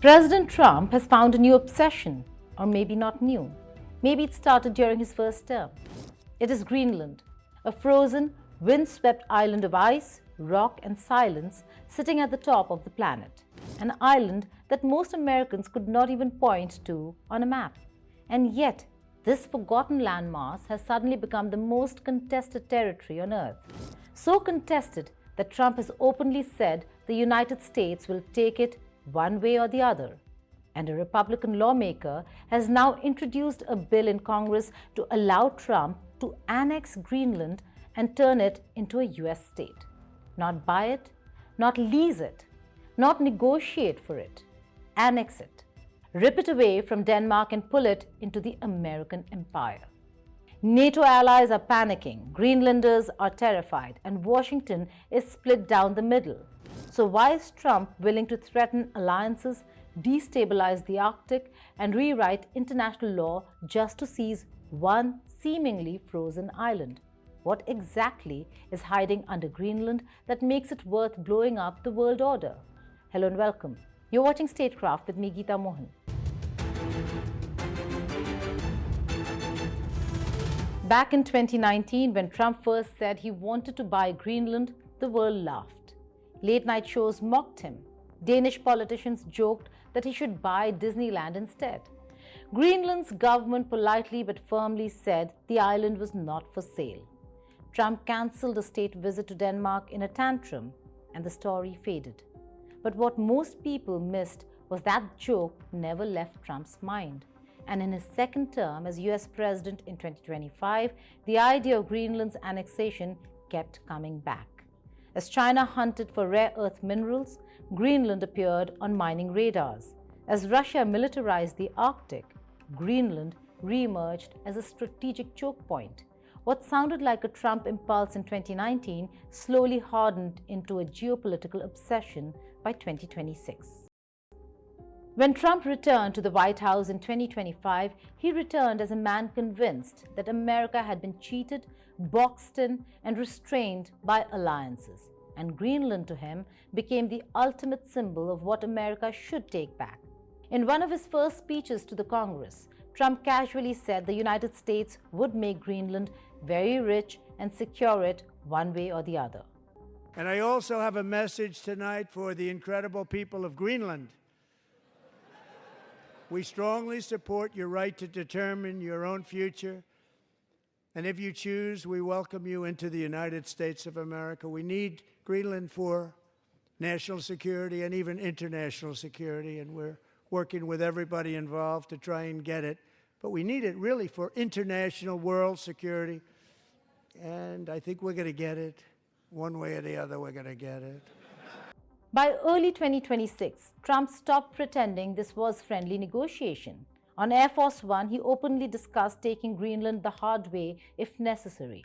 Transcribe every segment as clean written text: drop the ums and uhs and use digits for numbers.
President Trump has found a new obsession, or maybe not new. Maybe it started during his first term. It is Greenland, a frozen, windswept island of ice, rock and silence sitting at the top of the planet. An island that most Americans could not even point to on a map. And yet, this forgotten landmass has suddenly become the most contested territory on Earth. So contested that Trump has openly said the United States will take it one way or the other. And a Republican lawmaker has now introduced a bill in Congress to allow Trump to annex Greenland and turn it into a US state. Not buy it, not lease it, not negotiate for it. Annex it. Rip it away from Denmark and pull it into the American empire. NATO allies are panicking, Greenlanders are terrified, and Washington is split down the middle. So why is Trump willing to threaten alliances, destabilize the Arctic, and rewrite international law just to seize one seemingly frozen island? What exactly is hiding under Greenland that makes it worth blowing up the world order? Hello and welcome. You're watching Statecraft with me, Geeta Mohan. Back in 2019, when Trump first said he wanted to buy Greenland, the world laughed. Late-night shows mocked him. Danish politicians joked that he should buy Disneyland instead. Greenland's government politely but firmly said the island was not for sale. Trump cancelled a state visit to Denmark in a tantrum, and the story faded. But what most people missed was that joke never left Trump's mind. And in his second term as US President in 2025, the idea of Greenland's annexation kept coming back. As China hunted for rare earth minerals, Greenland appeared on mining radars. As Russia militarized the Arctic, Greenland re-emerged as a strategic choke point. What sounded like a Trump impulse in 2019 slowly hardened into a geopolitical obsession by 2026. When Trump returned to the White House in 2025, he returned as a man convinced that America had been cheated, boxed in, and restrained by alliances. And Greenland to him became the ultimate symbol of what America should take back. In one of his first speeches to the Congress, Trump casually said the United States would make Greenland very rich and secure it one way or the other. And I also have a message tonight for the incredible people of Greenland. We strongly support your right to determine your own future. And if you choose, we welcome you into the United States of America. We need Greenland for national security and even international security, and we're working with everybody involved to try and get it. But we need it really for international world security, and I think we're going to get it. One way or the other, we're going to get it. By early 2026, Trump stopped pretending this was friendly negotiation. On Air Force One, he openly discussed taking Greenland the hard way if necessary.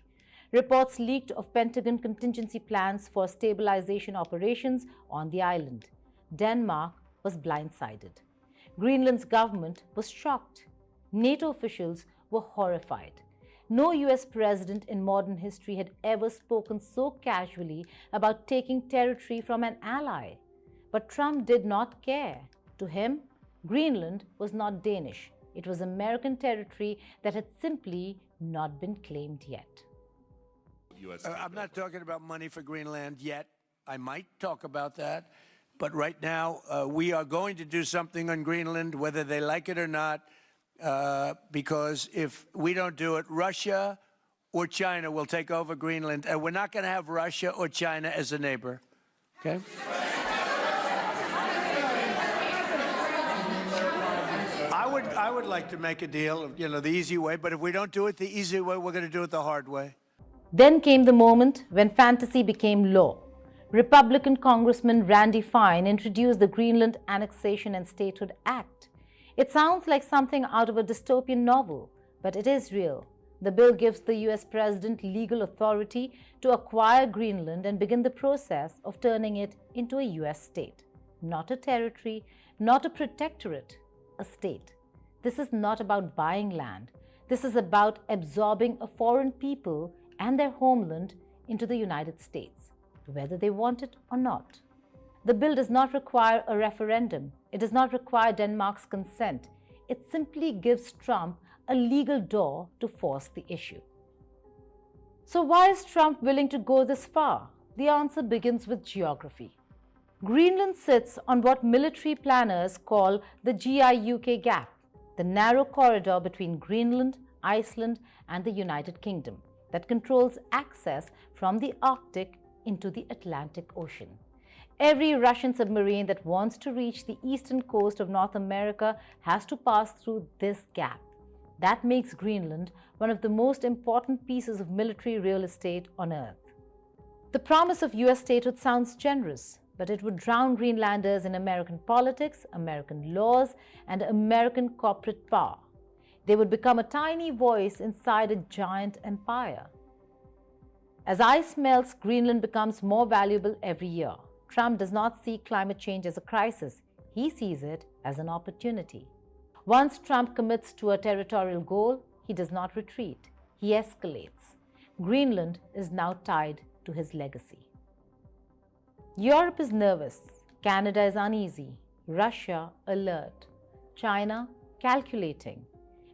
Reports leaked of Pentagon contingency plans for stabilization operations on the island. Denmark was blindsided. Greenland's government was shocked. NATO officials were horrified. No US president in modern history had ever spoken so casually about taking territory from an ally. But Trump did not care. To him, Greenland was not Danish. It was American territory that had simply not been claimed yet. I'm not talking about money for Greenland yet. I might talk about that. But right now, we are going to do something on Greenland, whether they like it or not. Because if we don't do it, Russia or China will take over Greenland, and we're not going to have Russia or China as a neighbor. Okay? I would like to make a deal, the easy way, but if we don't do it the easy way, we're going to do it the hard way. Then came the moment when fantasy became law. Republican Congressman Randy Fine introduced the Greenland Annexation and Statehood Act. It sounds like something out of a dystopian novel, but it is real. The bill gives the US president legal authority to acquire Greenland and begin the process of turning it into a US state. Not a territory, not a protectorate, a state. This is not about buying land. This is about absorbing a foreign people and their homeland into the United States, whether they want it or not. The bill does not require a referendum. It does not require Denmark's consent. It simply gives Trump a legal door to force the issue. So why is Trump willing to go this far? The answer begins with geography. Greenland sits on what military planners call the GIUK gap, the narrow corridor between Greenland, Iceland, and the United Kingdom that controls access from the Arctic into the Atlantic Ocean. Every Russian submarine that wants to reach the eastern coast of North America has to pass through this gap. That makes Greenland one of the most important pieces of military real estate on Earth. The promise of US statehood sounds generous, but it would drown Greenlanders in American politics, American laws, and American corporate power. They would become a tiny voice inside a giant empire. As ice melts, Greenland becomes more valuable every year. Trump does not see climate change as a crisis. He sees it as an opportunity. Once Trump commits to a territorial goal, he does not retreat. He escalates. Greenland is now tied to his legacy. Europe is nervous. Canada is uneasy. Russia alert. China calculating.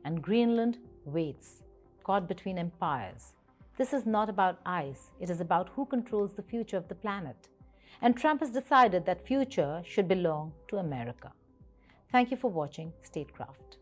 And Greenland waits, caught between empires. This is not about ice. It is about who controls the future of the planet. And Trump has decided that future should belong to America. Thank you for watching Statecraft.